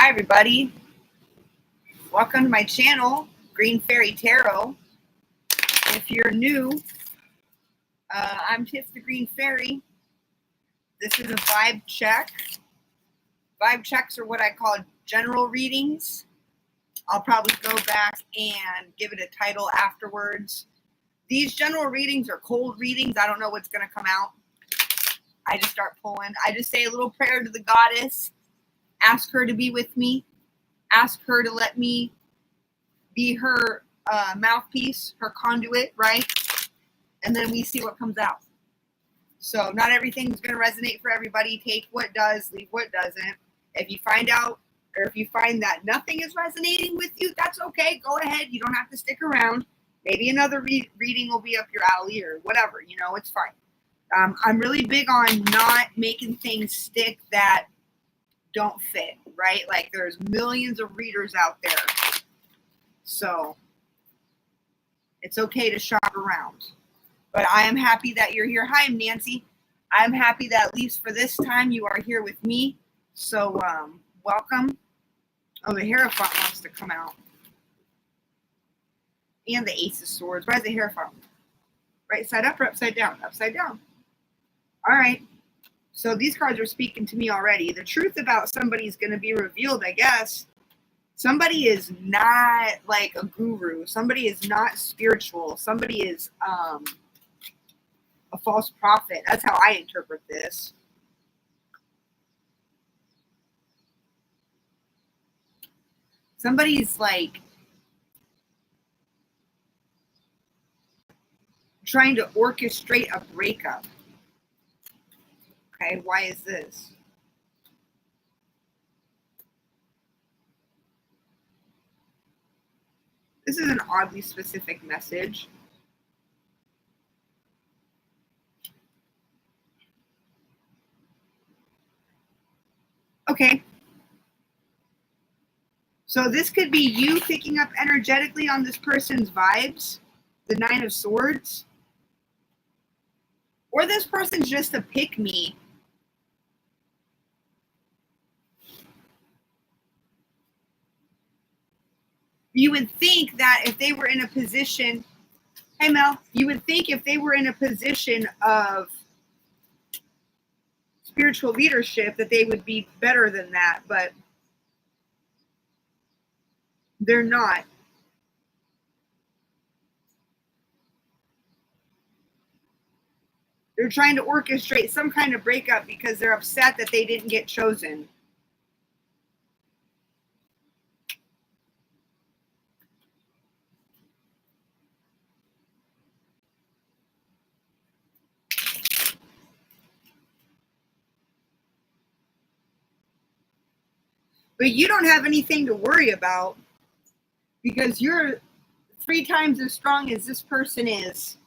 Hi everybody, welcome to my channel, Green Fairy Tarot. If you're new, I'm Tiff the Green Fairy. This is a vibe check. Vibe checks are what I call general readings. I'll probably go back and give it a title afterwards. These general readings are cold readings. I don't know what's going to come out. I just start pulling. I just say a little prayer to the goddess, ask her to be with me. Ask her to let me be her mouthpiece, her conduit, right? And then we see what comes out. So not everything's going to resonate for everybody. Take what does, leave what doesn't. If you find out, or if you find that nothing is resonating with you, that's okay. Go ahead. You don't have to stick around. Maybe another reading will be up your alley or whatever. You know, it's fine. I'm really big on not making things stick that don't fit, right? Like there's millions of readers out there. So it's okay to shop around. But I am happy that you're here. Hi, I'm Nancy. I'm happy that at least for this time you are here with me. So welcome. Oh, the Hierophant wants to come out. And the Ace of Swords. Where's the Hierophant? Right side up or upside down? Upside down. All right. So these cards are speaking to me already. The truth about somebody is going to be revealed, I guess. Somebody is not like a guru. Somebody is not spiritual. Somebody is a false prophet. That's how I interpret this. Somebody's like trying to orchestrate a breakup. Okay, why is this? This is an oddly specific message. Okay. So this could be you picking up energetically on this person's vibes, the Nine of Swords. Or this person's just a pick-me. You would think that if they were in a position, hey Mel, you would think if they were in a position of spiritual leadership that they would be better than that, but they're not. They're trying to orchestrate some kind of breakup because they're upset that they didn't get chosen. But you don't have anything to worry about because you're 3 times as strong as this person is.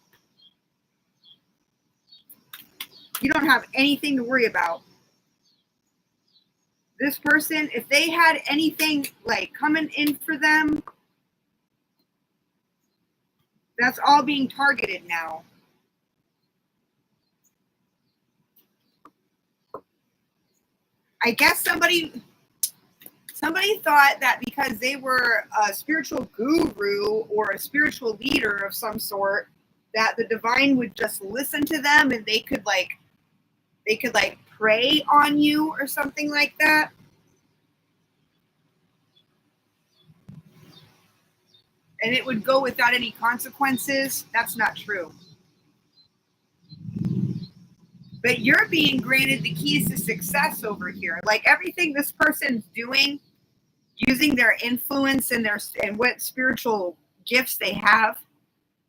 You don't have anything to worry about. This person, if they had anything like coming in for them, that's all being targeted now. I guess somebody thought that because they were a spiritual guru or a spiritual leader of some sort, that the divine would just listen to them and they could prey on you or something like that. And it would go without any consequences. That's not true. But you're being granted the keys to success over here. Like everything this person's doing, using their influence and what spiritual gifts they have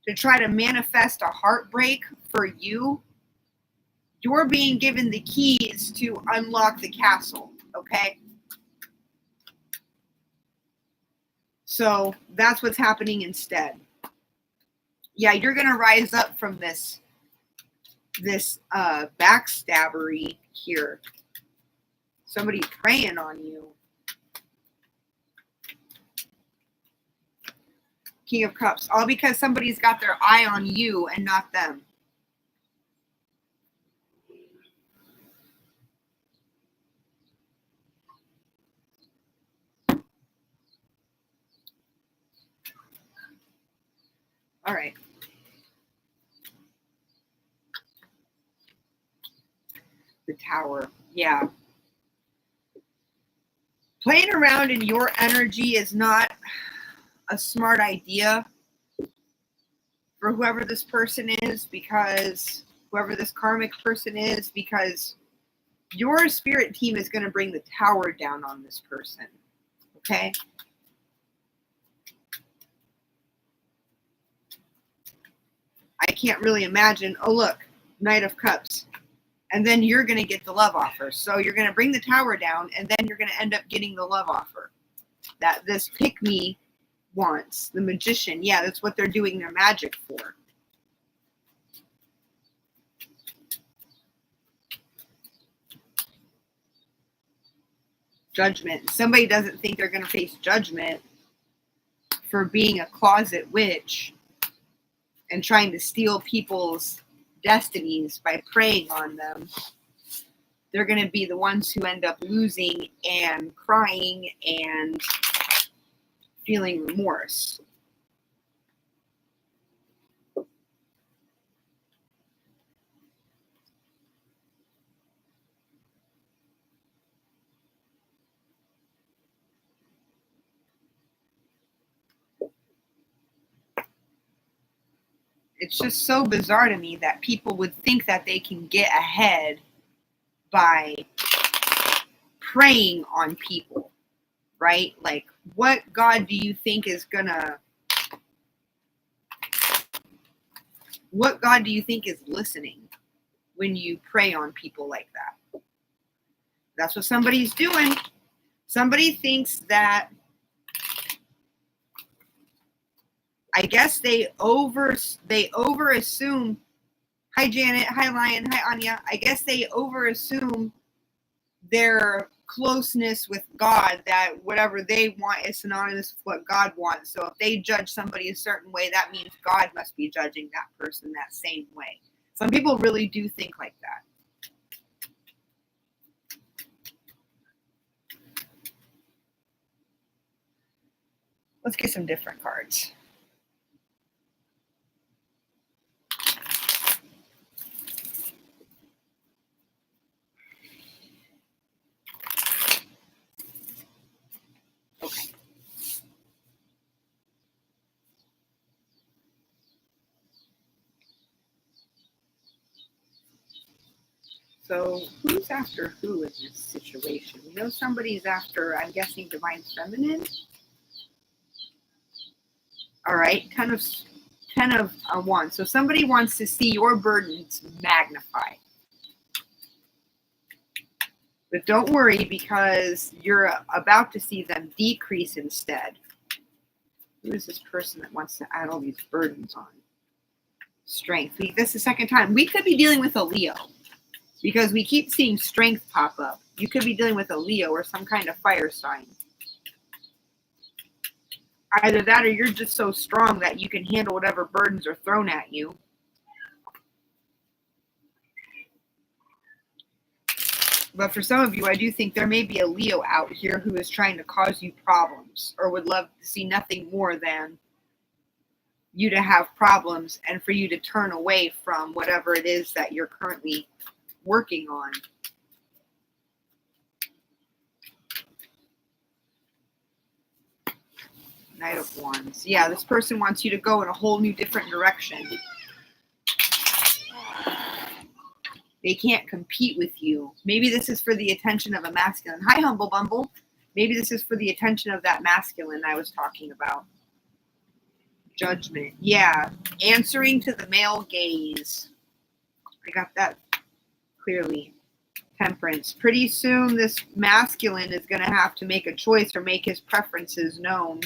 to try to manifest a heartbreak for you, you're being given the keys to unlock the castle, okay? So that's what's happening instead. Yeah, you're going to rise up from this backstabbery here. Somebody preying on you. King of Cups. All because somebody's got their eye on you and not them. All right. The Tower. Yeah. Playing around in your energy is not a smart idea for whoever this person is, because whoever this karmic person is, because your spirit team is going to bring the Tower down on this person. Okay? I can't really imagine, oh look, Knight of Cups. And then you're going to get the love offer. So you're going to bring the Tower down, and then you're going to end up getting the love offer that this pick-me wants. The Magician. Yeah, that's what they're doing their magic for. Judgment. Somebody doesn't think they're going to face judgment for being a closet witch and trying to steal people's destinies by preying on them. They're going to be the ones who end up losing and crying and feeling remorse. It's just so bizarre to me that people would think that they can get ahead by preying on people, right? Like, what God do you think is gonna, what God do you think is listening when you prey on people like that? That's what somebody's doing. Somebody thinks that, I guess they over assume. Hi Janet, hi Lion, hi Anya. I guess they over assume their closeness with God, that whatever they want is synonymous with what God wants. So if they judge somebody a certain way, that means God must be judging that person that same way. Some people really do think like that. Let's get some different cards. Okay. So who's after who in this situation? We know somebody's after, I'm guessing, Divine Feminine. All right, 10 of Wands. So somebody wants to see your burdens magnified. But don't worry, because you're about to see them decrease instead. Who is this person that wants to add all these burdens on? Strength. This is the second time. We could be dealing with a Leo, because we keep seeing strength pop up. You could be dealing with a Leo or some kind of fire sign. Either that or you're just so strong that you can handle whatever burdens are thrown at you. But for some of you, I do think there may be a Leo out here who is trying to cause you problems, or would love to see nothing more than you to have problems and for you to turn away from whatever it is that you're currently working on. Knight of Wands. Yeah, this person wants you to go in a whole new different direction. They can't compete with you. Maybe this is for the attention of a masculine. Hi, Humble Bumble. Maybe this is for the attention of that masculine I was talking about. Judgment. Yeah. Answering to the male gaze. I got that clearly. Temperance. Pretty soon this masculine is going to have to make a choice or make his preferences known.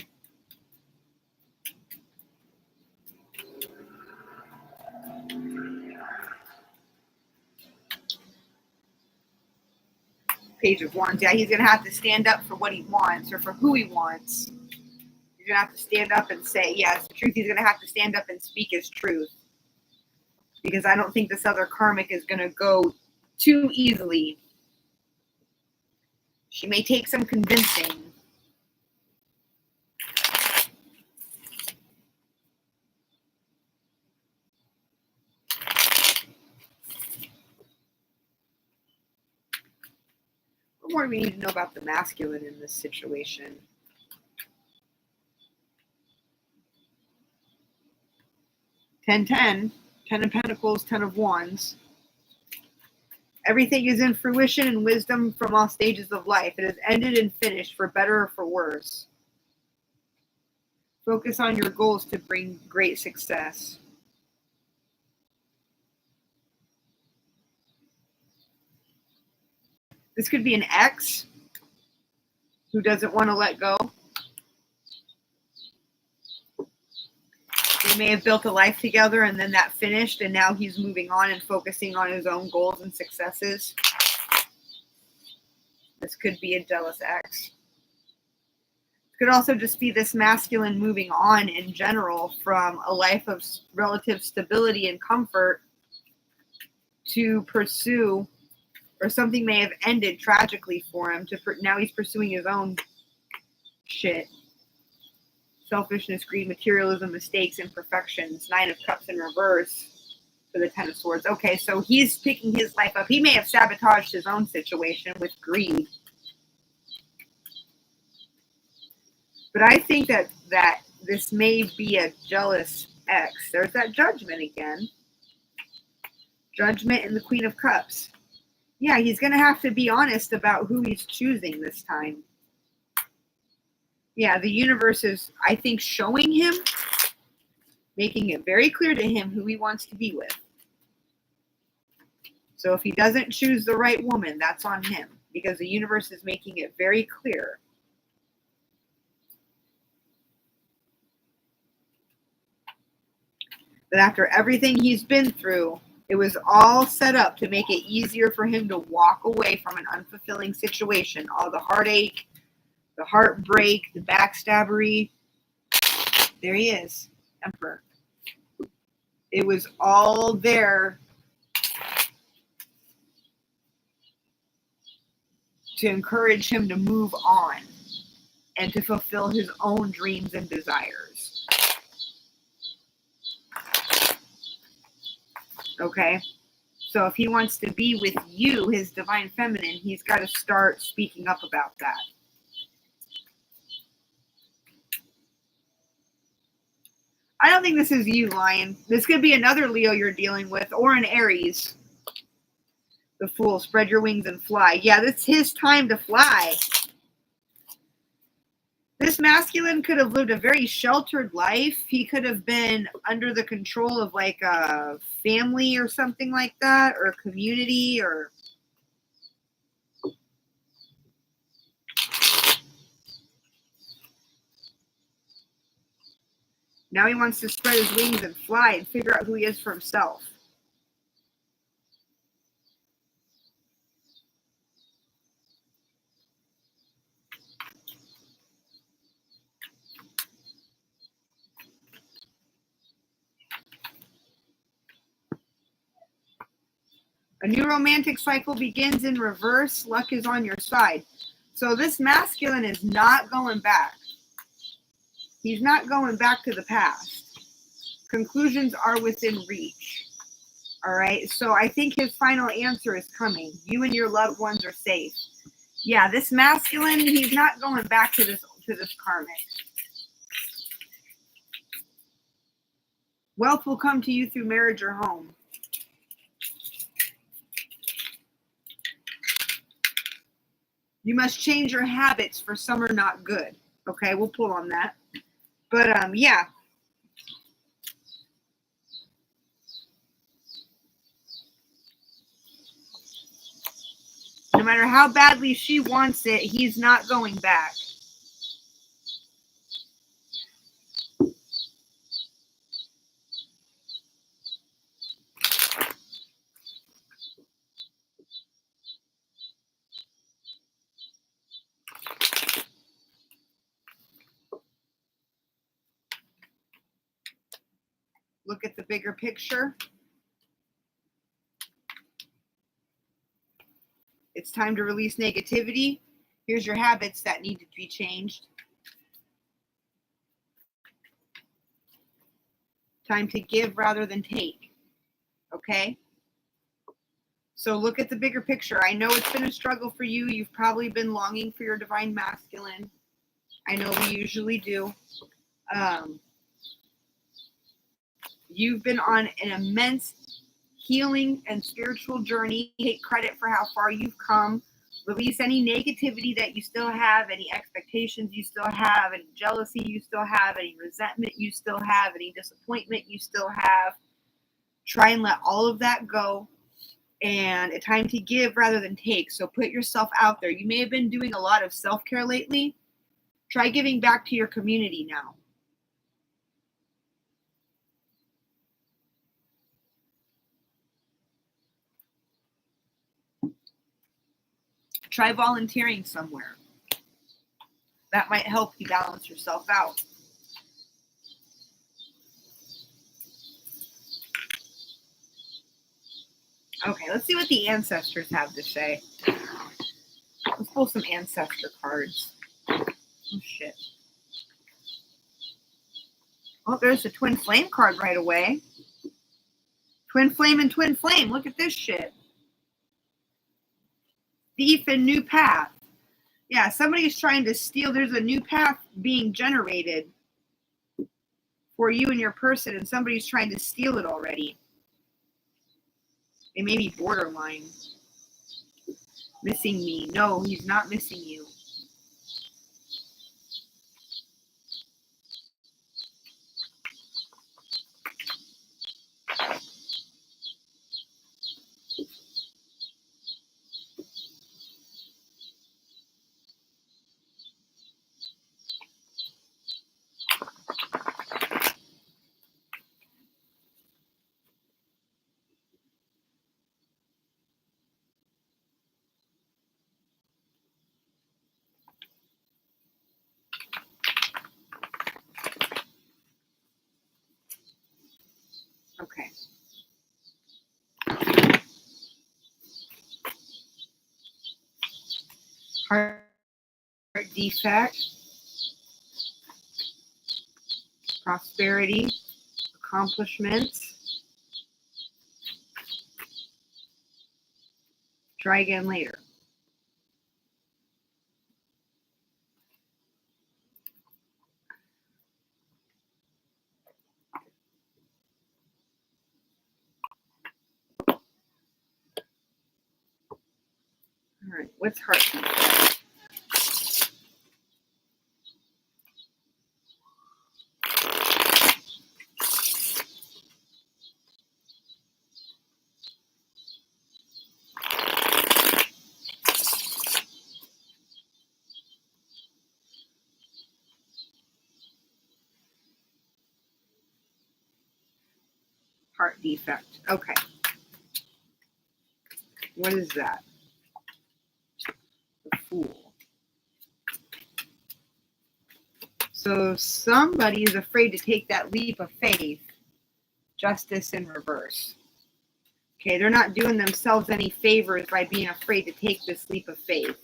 Page of Wands. Yeah, he's going to have to stand up for what he wants, or for who he wants. He's going to have to stand up and say, yes, the truth. He's going to have to stand up and speak his truth. Because I don't think this other karmic is going to go too easily. She may take some convincing. What more do we need to know about the masculine in this situation? Ten of Pentacles, 10 of Wands. Everything is in fruition and wisdom from all stages of life. It has ended and finished, for better or for worse. Focus on your goals to bring great success. This could be an ex who doesn't want to let go. They may have built a life together and then that finished, and now he's moving on and focusing on his own goals and successes. This could be a jealous ex. It could also just be this masculine moving on in general from a life of relative stability and comfort to pursue, or something may have ended tragically for him. Now he's pursuing his own shit. Selfishness, greed, materialism, mistakes, imperfections. 9 of Cups in reverse for the 10 of Swords. Okay, so he's picking his life up. He may have sabotaged his own situation with greed. But I think that this may be a jealous ex. There's that Judgment again. Judgment and the Queen of Cups. Yeah, he's going to have to be honest about who he's choosing this time. Yeah, the universe is, I think, showing him, making it very clear to him who he wants to be with. So if he doesn't choose the right woman, that's on him, because the universe is making it very clear. That after everything he's been through, it was all set up to make it easier for him to walk away from an unfulfilling situation. All the heartache, the heartbreak, the backstabbery. There he is, Emperor. It was all there to encourage him to move on and to fulfill his own dreams and desires. Okay? So if he wants to be with you, his divine feminine, he's got to start speaking up about that. I don't think this is you, Lion. This could be another Leo you're dealing with, or an Aries. The Fool, spread your wings and fly. Yeah, this is his time to fly. This masculine could have lived a very sheltered life. He could have been under the control of like a family or something like that, or a community, or... Now he wants to spread his wings and fly and figure out who he is for himself. A new romantic cycle begins in reverse. Luck is on your side. So this masculine is not going back. He's not going back to the past. Conclusions are within reach. All right. So I think his final answer is coming. You and your loved ones are safe. Yeah, this masculine, he's not going back to this karmic. Wealth will come to you through marriage or home. You must change your habits, for some are not good. Okay, we'll pull on that. But yeah. No matter how badly she wants it, he's not going back. Look at the bigger picture. It's time to release negativity. Here's your habits that need to be changed. Time to give rather than take. Okay? So look at the bigger picture. I know it's been a struggle for you. You've probably been longing for your divine masculine. I know we usually do. You've been on an immense healing and spiritual journey. Take credit for how far you've come. Release any negativity that you still have, any expectations you still have, any jealousy you still have, any resentment you still have, any disappointment you still have. Try and let all of that go. And a time to give rather than take. So put yourself out there. You may have been doing a lot of self-care lately. Try giving back to your community now. Try volunteering somewhere. That might help you balance yourself out. Okay, let's see what the ancestors have to say. Let's pull some ancestor cards. Oh, shit. Oh, there's the twin flame card right away. Twin flame and twin flame. Look at this shit. Thief and new path. Yeah, somebody's trying to steal. There's a new path being generated for you and your person, and somebody's trying to steal it already. They may be borderline. Missing me. No, he's not missing you. Okay. Heart defect. Prosperity. Accomplishments. Try again later. All right, what's heart defect? Heart defect. Okay. What is that? The Fool. So somebody is afraid to take that leap of faith. Justice in reverse. Okay, they're not doing themselves any favors by being afraid to take this leap of faith.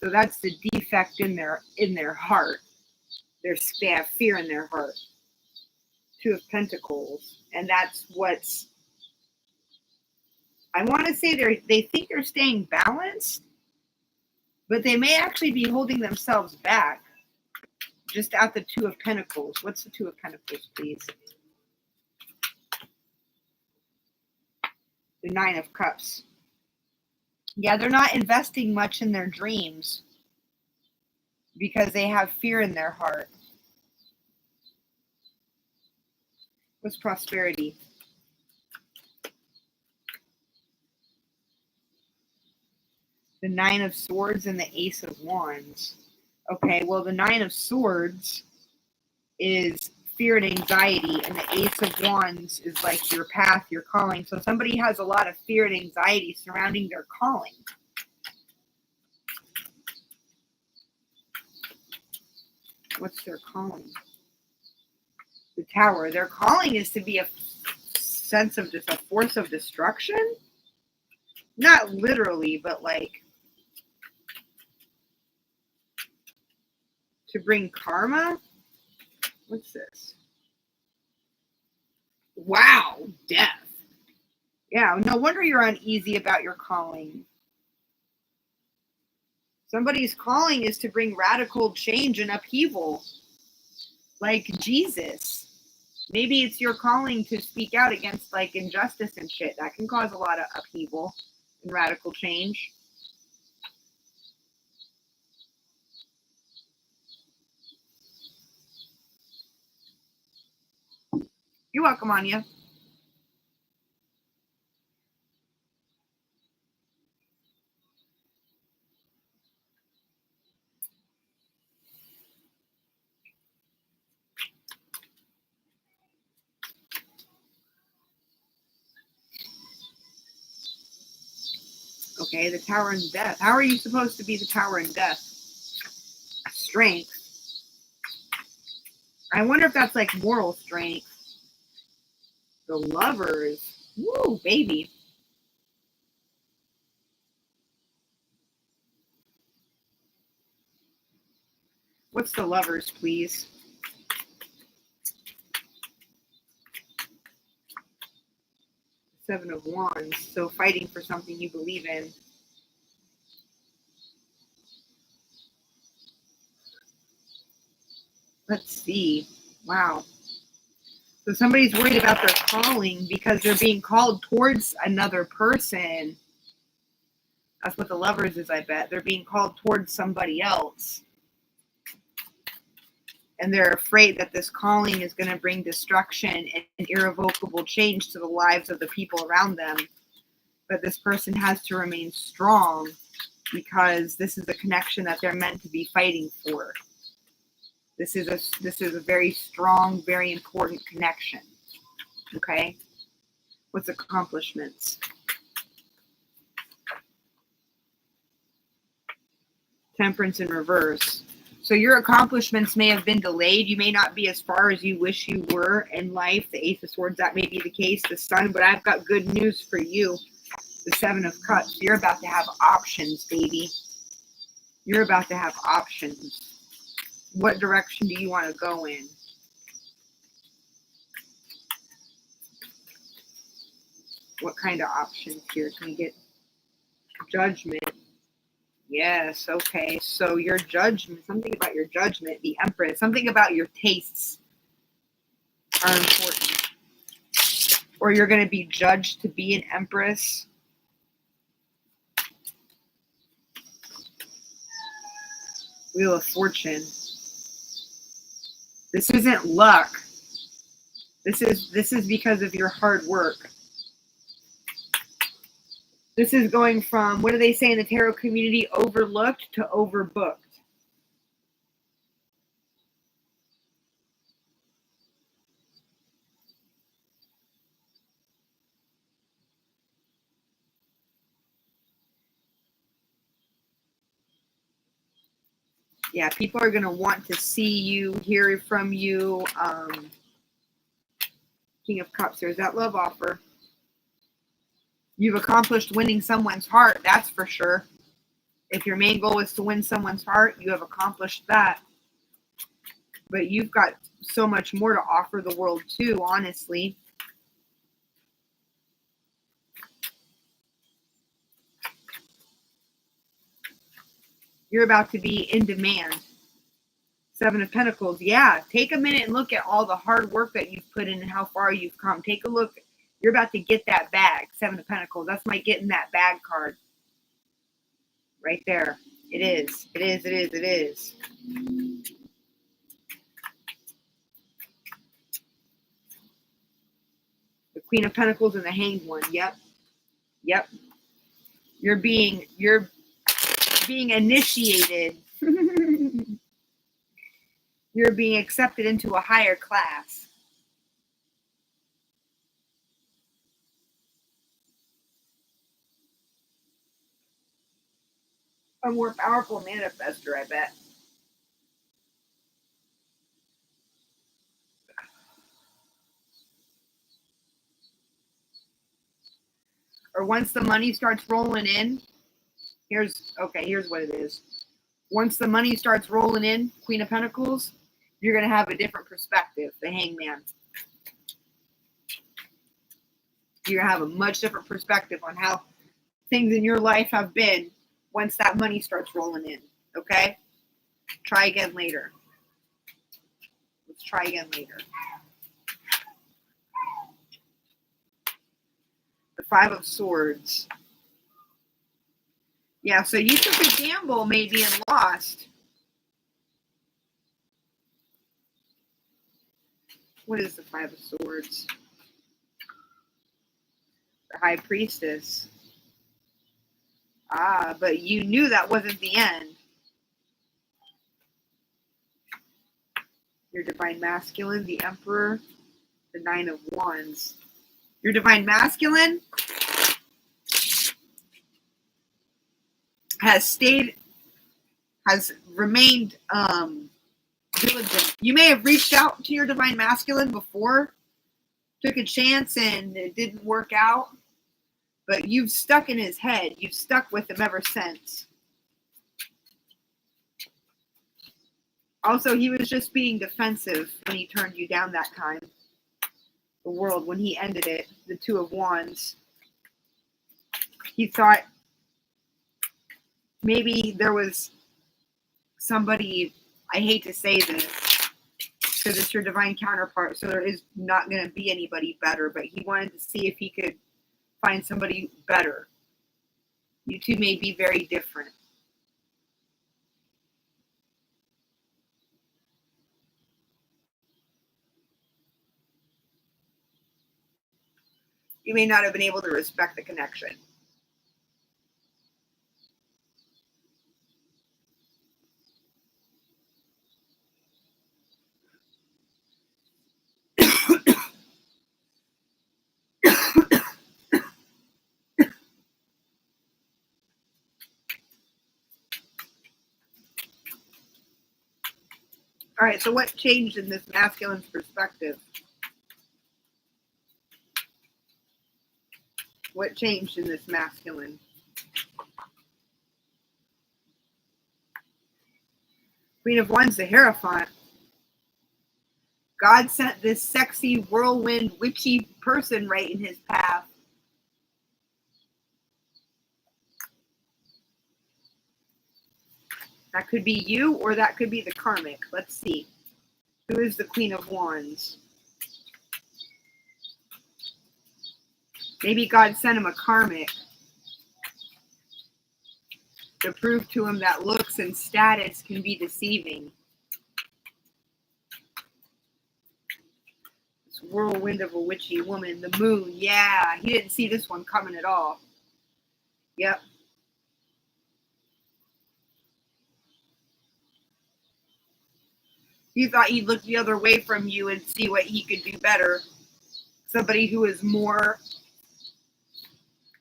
So that's the defect in their heart. They have fear in their heart. Two of Pentacles, and that's what's. I want to say they think they're staying balanced, but they may actually be holding themselves back. Just at the Two of Pentacles. What's the Two of Pentacles, please? The Nine of Cups. Yeah, they're not investing much in their dreams because they have fear in their heart. What's prosperity? The Nine of Swords and the Ace of Wands. Okay, well, the Nine of Swords is fear and anxiety, and the Ace of Wands is like your path, your calling. So somebody has a lot of fear and anxiety surrounding their calling. What's their calling? The Tower. Their calling is to be a sense of just a force of destruction. Not literally, but like to bring karma. What's this? Wow, death. Yeah, no wonder you're uneasy about your calling. Somebody's calling is to bring radical change and upheaval, like Jesus. Maybe it's your calling to speak out against like injustice and shit. That can cause a lot of upheaval and radical change. You're welcome, Anya. Okay, the Tower in Death. How are you supposed to be the Tower in Death? Strength. I wonder if that's like moral strength. The Lovers. Woo, baby. What's the Lovers, please? Seven of Wands. So fighting for something you believe in. Let's see. Wow. So somebody's worried about their calling because they're being called towards another person. That's what the Lovers is, I bet. They're being called towards somebody else. And they're afraid that this calling is going to bring destruction and irrevocable change to the lives of the people around them. But this person has to remain strong because this is a connection that they're meant to be fighting for. This is a very strong, very important connection. Okay? What's accomplishments? Temperance in reverse. So your accomplishments may have been delayed. You may not be as far as you wish you were in life. The Ace of Swords, that may be the case. The Sun, but I've got good news for you. The Seven of Cups. You're about to have options, baby. You're about to have options. What direction do you want to go in? What kind of options here? Can we get Judgment? Yes, okay. So your judgment, something about your judgment, the Empress, something about your tastes are important. Or you're going to be judged to be an Empress. Wheel of Fortune. This isn't luck. This is because of your hard work. This is going from, what do they say in the tarot community, overlooked to overbooked. Yeah, people are going to want to see you, hear from you. King of Cups, there's that love offer. You've accomplished winning someone's heart, that's for sure. If your main goal is to win someone's heart, you have accomplished that. But you've got so much more to offer the world too, honestly. You're about to be in demand. Seven of Pentacles. Yeah, take a minute and look at all the hard work that you've put in and how far you've come. Take a look. You're about to get that bag. Seven of Pentacles. That's my getting that bag card. Right there. It is. It is. It is. It is. The Queen of Pentacles and the Hanged One. Yep. Yep. You're being initiated. You're being accepted into a higher class. A more powerful manifester, I bet. Or once the money starts rolling in, here's what it is. Once the money starts rolling in, Queen of Pentacles, you're going to have a different perspective, the Hangman. You're going to have a much different perspective on how things in your life have been once that money starts rolling in. Okay? Try again later. Let's try again later. The Five of Swords. Yeah, so you took a gamble maybe and lost. What is the Five of Swords? The High Priestess. Ah, but you knew that wasn't the end. Your Divine Masculine, the Emperor, the Nine of Wands. Your Divine Masculine has remained diligent. You may have reached out to your Divine Masculine before, took a chance and it didn't work out, but you've stuck in his head. You've stuck with him ever since. Also, he was just being defensive when he turned you down that time. The World, when he ended it, the Two of Wands. He thought maybe there was somebody, I hate to say this, because it's your divine counterpart, so there is not going to be anybody better, but he wanted to see if he could find somebody better. You two may be very different. You may not have been able to respect the connection. All right, so what changed in this masculine's perspective? What changed in this masculine? Queen of Wands, the Hierophant. God sent this sexy, whirlwind, witchy person right in his path. That could be you, or that could be the karmic. Let's see. Who is the Queen of Wands? Maybe God sent him a karmic to prove to him that looks and status can be deceiving. This whirlwind of a witchy woman, the moon. Yeah, he didn't see this one coming at all. Yep. He thought he'd look the other way from you and see what he could do better. Somebody who is more,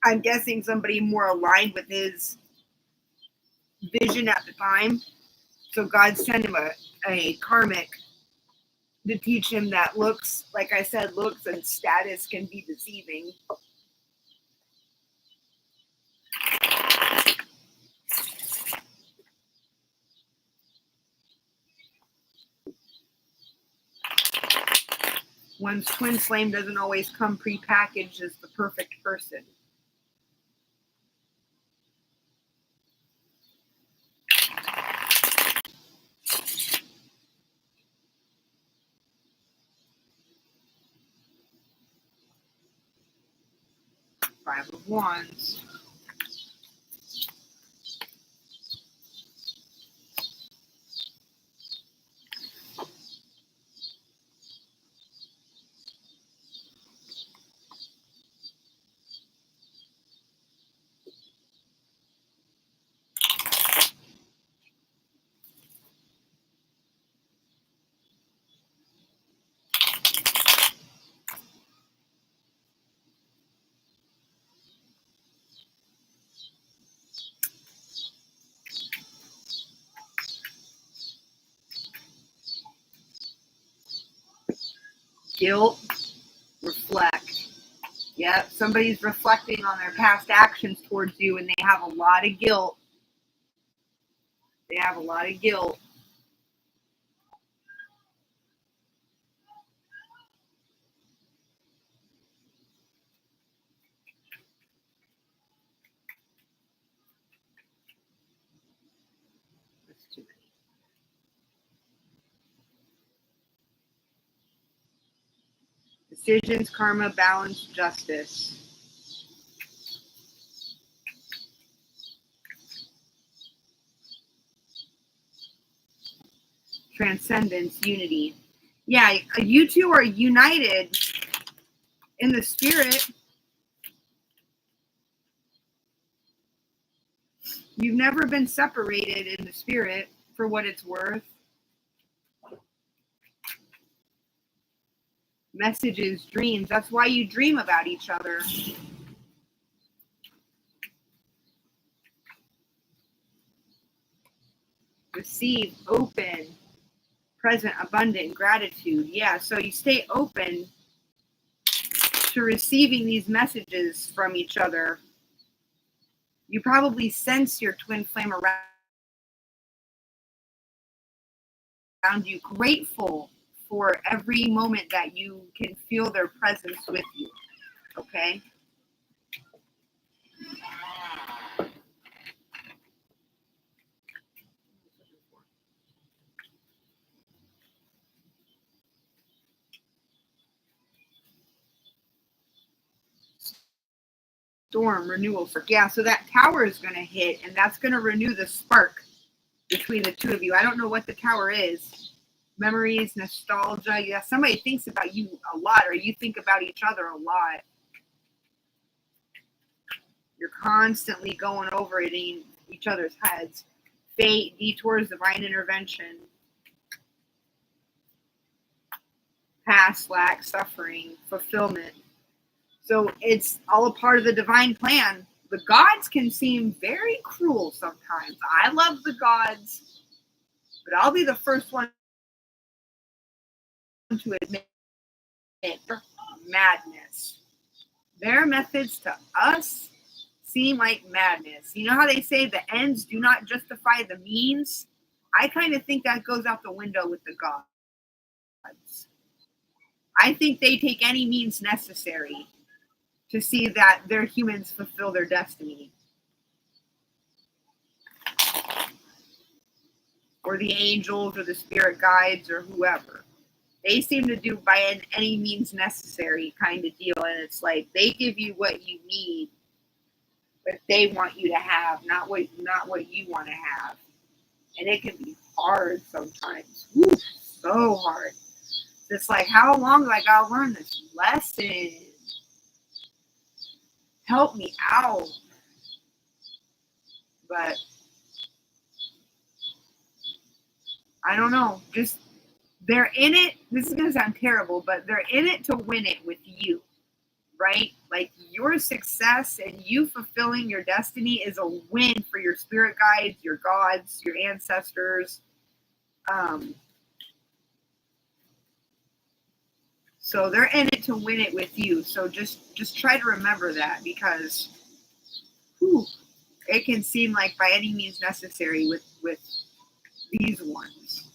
I'm guessing somebody more aligned with his vision at the time. So God sent him a karmic to teach him that looks, like I said, looks and status can be deceiving. One's twin flame doesn't always come prepackaged as the perfect person. Five of Wands. Guilt, reflect. Yep, somebody's reflecting on their past actions towards you and they have a lot of guilt. They have a lot of guilt. Decisions, karma, balance, justice. Transcendence, unity. Yeah, you two are united in the spirit. You've never been separated in the spirit, for what it's worth. Messages, dreams. That's why you dream about each other. Receive, open, present, abundant, gratitude. Yeah, so you stay open to receiving these messages from each other. You probably sense your twin flame around you, grateful for every moment that you can feel their presence with you. Okay? Storm, renewal. Yeah, so that tower is going to hit, and that's going to renew the spark between the two of you. I don't know what the tower is. Memories, nostalgia. Yeah, somebody thinks about you a lot, or you think about each other a lot. You're constantly going over it in each other's heads. Fate, detours, divine intervention. Past, lack, suffering, fulfillment. So it's all a part of the divine plan. The gods can seem very cruel sometimes. I love the gods, but I'll be the first one to admit madness. Their methods to us seem like madness. You know how they say the ends do not justify the means? I kind of think that goes out the window with the gods. I think they take any means necessary to see that their humans fulfill their destiny. Or the angels or the spirit guides or whoever. They seem to do by any means necessary kind of deal. And it's like they give you what you need, but they want you to have, not what you want to have. And it can be hard sometimes. Woo, so hard. It's like, how long do I gotta learn this lesson? Help me out. But I don't know. Just they're in it. This is gonna sound terrible, but they're in it to win it with you, right? Like your success and you fulfilling your destiny is a win for your spirit guides, your gods, your ancestors. So they're in it to win it with you. So just try to remember that, because whew, it can seem like by any means necessary with these ones.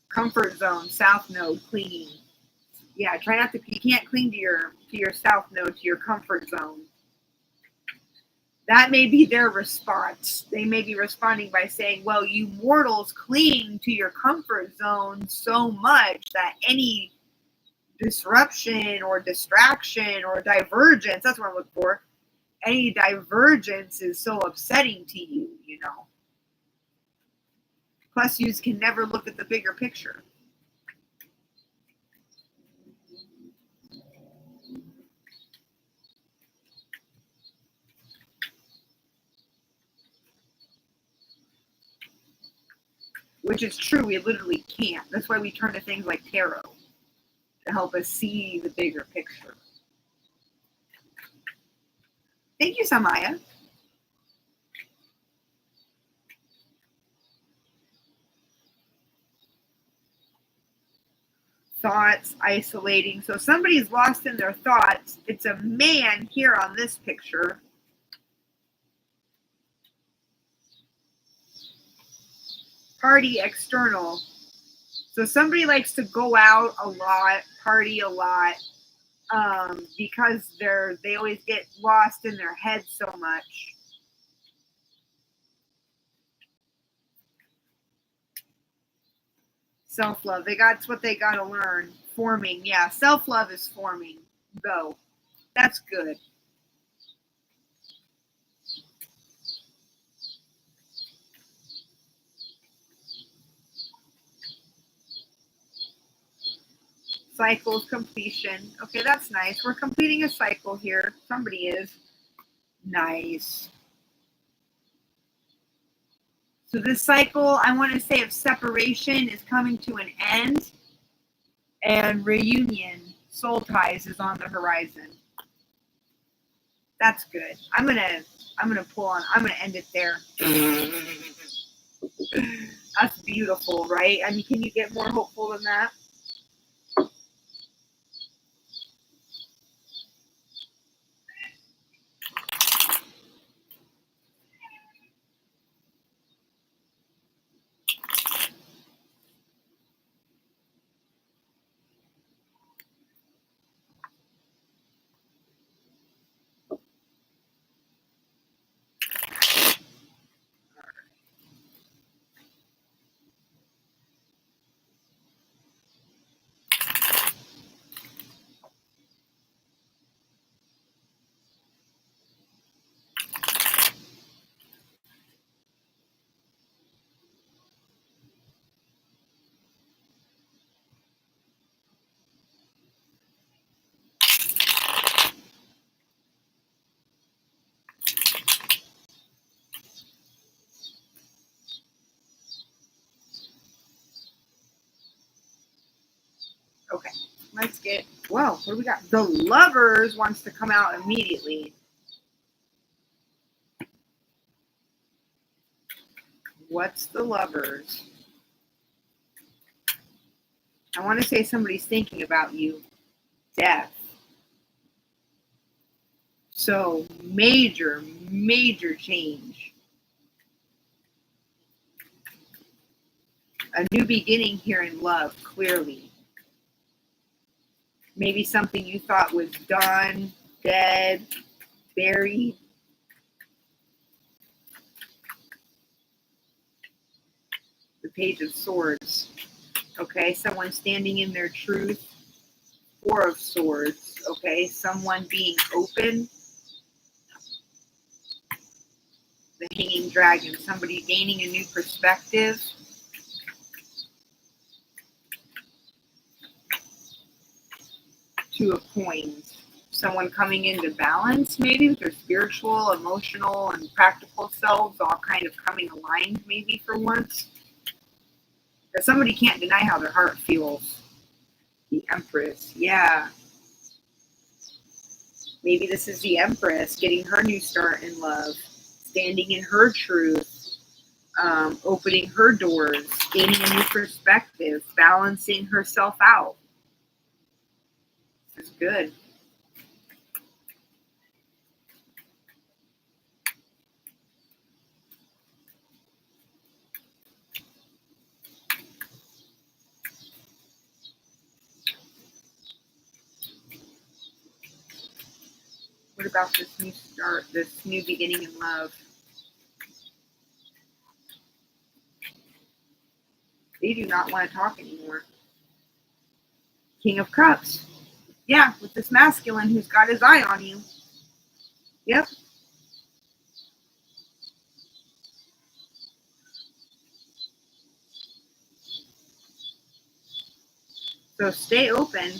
Comfort zone, south node, clinging. Yeah, try not to. You can't cling to your south node, to your comfort zone. That may be their response. They may be responding by saying, well, you mortals cling to your comfort zone so much that any disruption or distraction or divergence, that's what I'm looking for, any divergence is so upsetting to you, you know. Plus, you can never look at the bigger picture. Which is true, we literally can't. That's why we turn to things like tarot to help us see the bigger picture. Thank you, Samaya. Thoughts, isolating. So somebody's lost in their thoughts. It's a man here on this picture. Party, external. So somebody likes to go out a lot, party a lot, because they always get lost in their head so much. Self-love. That's what they got to learn. forming. Yeah, self-love is forming, though. That's good. Cycles completion. Okay, that's nice. We're completing a cycle here. Somebody is. Nice. So this cycle, I want to say, of separation is coming to an end, and reunion, soul ties, is on the horizon. That's good. I'm gonna pull on. I'm gonna end it there. That's beautiful, right? I mean, can you get more hopeful than that? Okay, let's get. Whoa, what do we got? The Lovers wants to come out immediately. What's the Lovers? I want to say somebody's thinking about you. Death. So major, major change. A new beginning here in love, clearly. Maybe something you thought was done, dead, buried. The Page of Swords. Okay, someone standing in their truth. Four of Swords. Okay, someone being open. The Hanging Dragon. Somebody gaining a new perspective. Two of Coins. Someone coming into balance, maybe with their spiritual, emotional, and practical selves, all kind of coming aligned, maybe for once. But somebody can't deny how their heart feels. The Empress, yeah. Maybe this is the Empress getting her new start in love, standing in her truth, opening her doors, gaining a new perspective, balancing herself out. This is good. What about this new start, this new beginning in love? They do not want to talk anymore. King of Cups. Yeah, with this masculine who's got his eye on you. Yep. So stay open.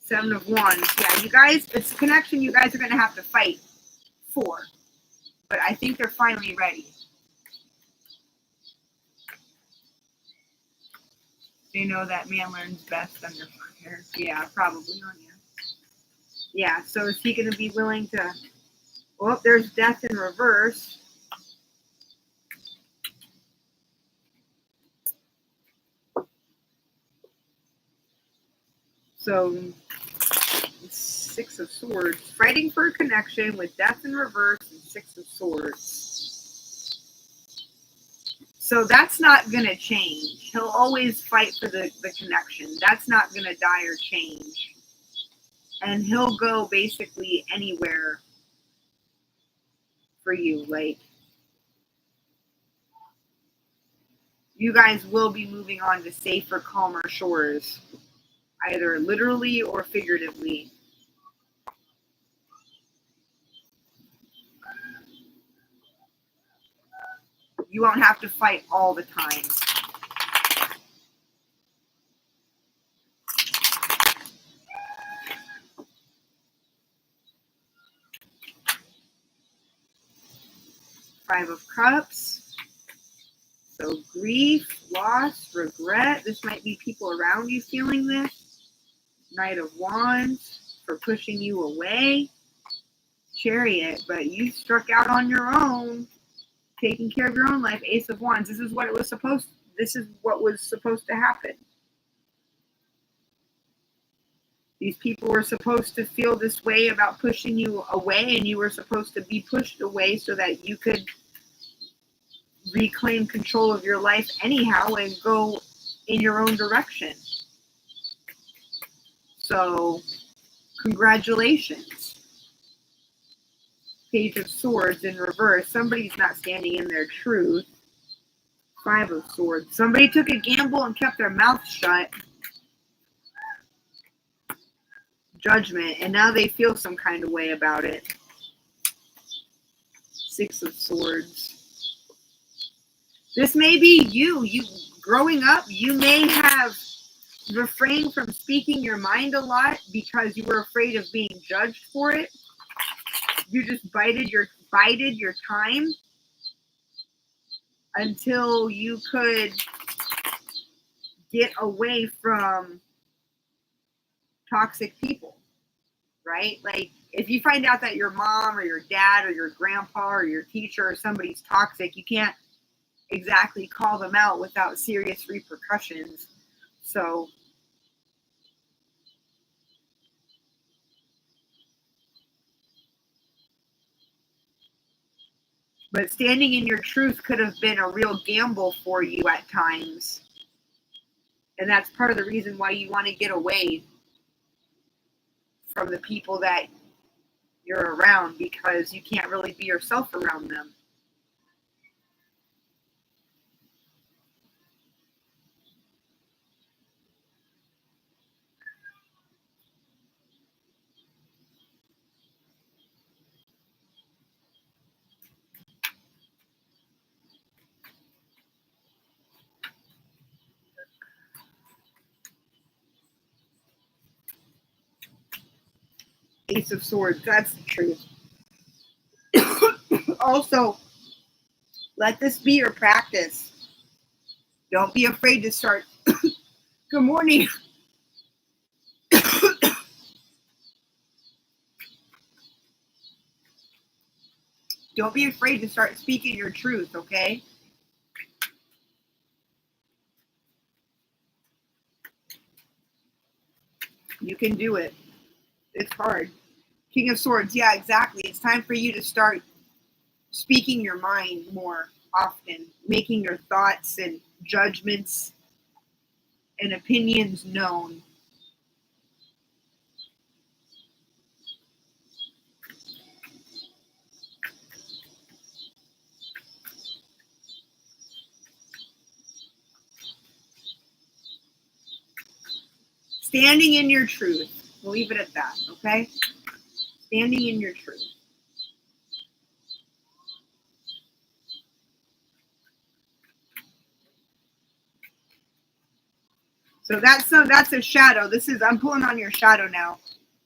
Seven of Wands. Yeah, you guys, it's a connection you guys are going to have to fight for. But I think they're finally ready. They know that man learns best under fire. Yeah, probably on you. Yeah, so is he going to be willing to... Oh, there's Death in reverse. So, Six of Swords. Fighting for a connection with Death in reverse and Six of Swords. So that's not going to change. He'll always fight for the connection. That's not going to die or change. And he'll go basically anywhere for you. Like, you guys will be moving on to safer, calmer shores, either literally or figuratively. You won't have to fight all the time. Five of Cups. So grief, loss, regret. This might be people around you feeling this. Knight of Wands for pushing you away. Chariot, but you struck out on your own, taking care of your own life. Ace of Wands. This is what was supposed to happen. These people were supposed to feel this way about pushing you away, and you were supposed to be pushed away so that you could reclaim control of your life anyhow and go in your own direction. So, congratulations. Page of Swords in reverse. Somebody's not standing in their truth. Five of Swords. Somebody took a gamble and kept their mouth shut. Judgment. And now they feel some kind of way about it. Six of Swords. This may be you. You growing up, you may have refrained from speaking your mind a lot because you were afraid of being judged for it. You just bided your time until you could get away from toxic people, right? Like, if you find out that your mom or your dad or your grandpa or your teacher or somebody's toxic, you can't exactly call them out without serious repercussions. So but standing in your truth could have been a real gamble for you at times. And that's part of the reason why you want to get away from the people that you're around, because you can't really be yourself around them. Ace of Swords, that's the truth. Also, let this be your practice. Don't be afraid to start. Good morning. Don't be afraid to start speaking your truth, okay? You can do it. It's hard. King of Swords, yeah, exactly. It's time for you to start speaking your mind more often, making your thoughts and judgments and opinions known. Standing in your truth. We'll leave it at that, okay? Standing in your truth. So that's a shadow. I'm pulling on your shadow now.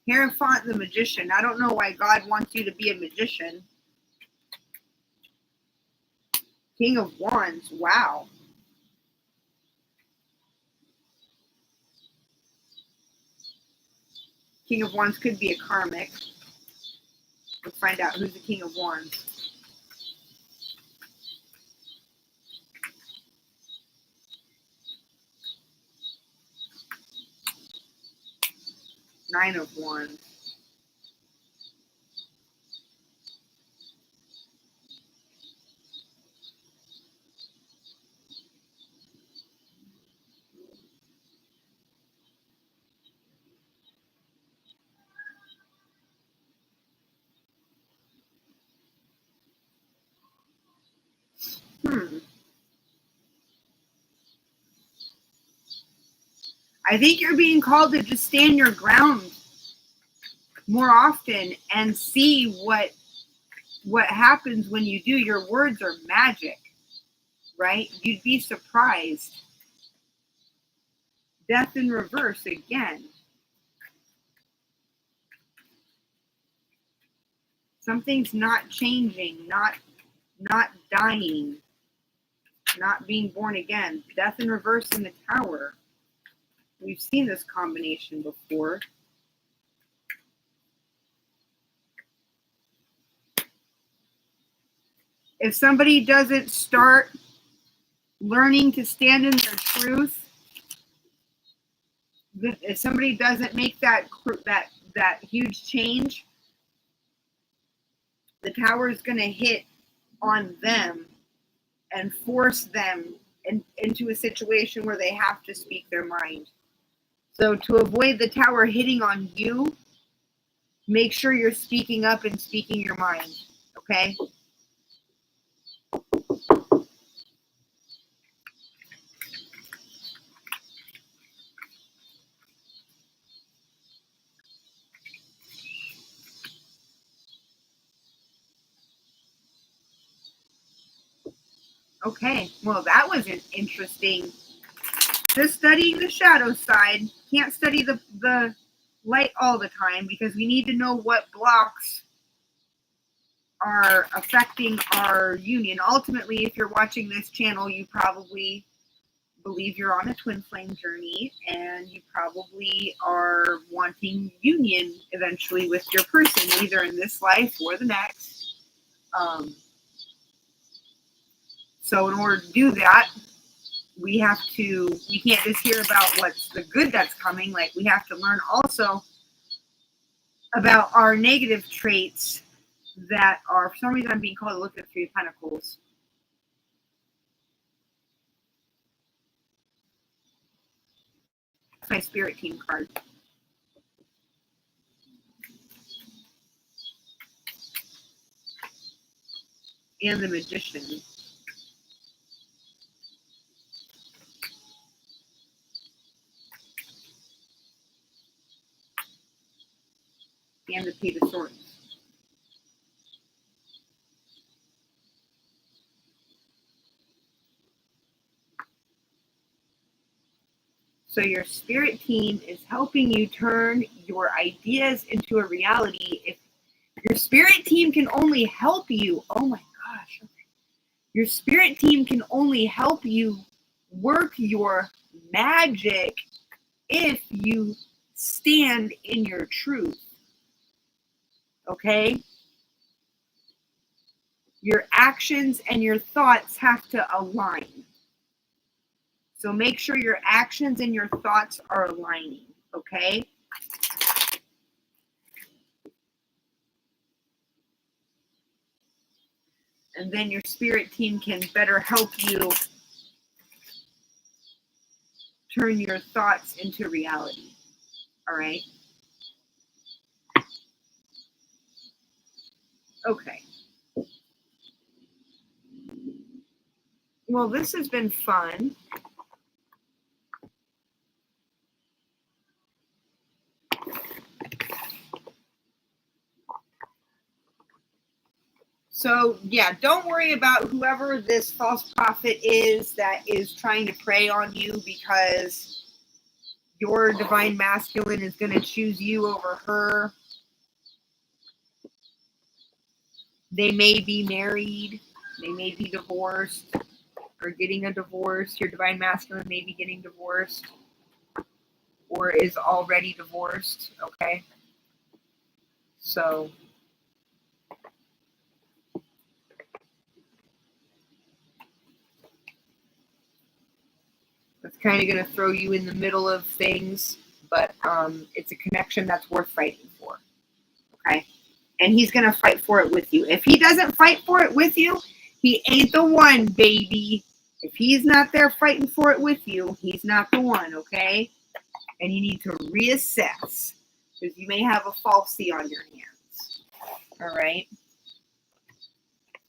Hierophant the Magician. I don't know why God wants you to be a magician. King of Wands. Wow. King of Wands could be a karmic. Let's find out who's the King of Wands. Nine of Wands. I think you're being called to just stand your ground more often and see what happens when you do. Your words are magic, right? You'd be surprised. Death in reverse again. Something's not changing, not dying, not being born again. Death in reverse in the Tower. We've seen this combination before. If somebody doesn't start learning to stand in their truth, if somebody doesn't make that huge change, the Tower is going to hit on them and force them into a situation where they have to speak their mind. So to avoid the Tower hitting on you, make sure you're speaking up and speaking your mind, okay? Okay, well, that was an interesting. Just studying the shadow side. Can't study the light all the time because we need to know what blocks are affecting our union. Ultimately, if you're watching this channel, you probably believe you're on a twin flame journey and you probably are wanting union eventually with your person, either in this life or the next. So in order to do that, we can't just hear about what's the good that's coming. Like, we have to learn also about our negative traits that are, for some reason I'm being called to look at Three of Pentacles. That's my spirit team card. And the Magician. And the Page of Swords. So your spirit team is helping you turn your ideas into a reality. If your spirit team can only help you, oh my gosh, your spirit team can only help you work your magic if you stand in your truth. Okay? Your actions and your thoughts have to align. So make sure your actions and your thoughts are aligning. Okay? And then your spirit team can better help you turn your thoughts into reality. All right? Okay. Well, this has been fun. So, yeah, don't worry about whoever this false prophet is that is trying to prey on you, because your divine masculine is going to choose you over her. They may be married. They may be divorced or getting a divorce. Your divine masculine may be getting divorced or is already divorced. Okay? So that's kind of going to throw you in the middle of things, but it's a connection that's worth fighting for. Okay? And he's going to fight for it with you. If he doesn't fight for it with you, he ain't the one, baby. If he's not there fighting for it with you, he's not the one, okay? And you need to reassess, because you may have a falsie on your hands. All right?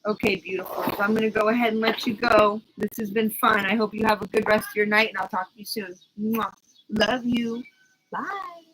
Okay, beautiful. So I'm going to go ahead and let you go. This has been fun. I hope you have a good rest of your night, and I'll talk to you soon. Mwah. Love you. Bye.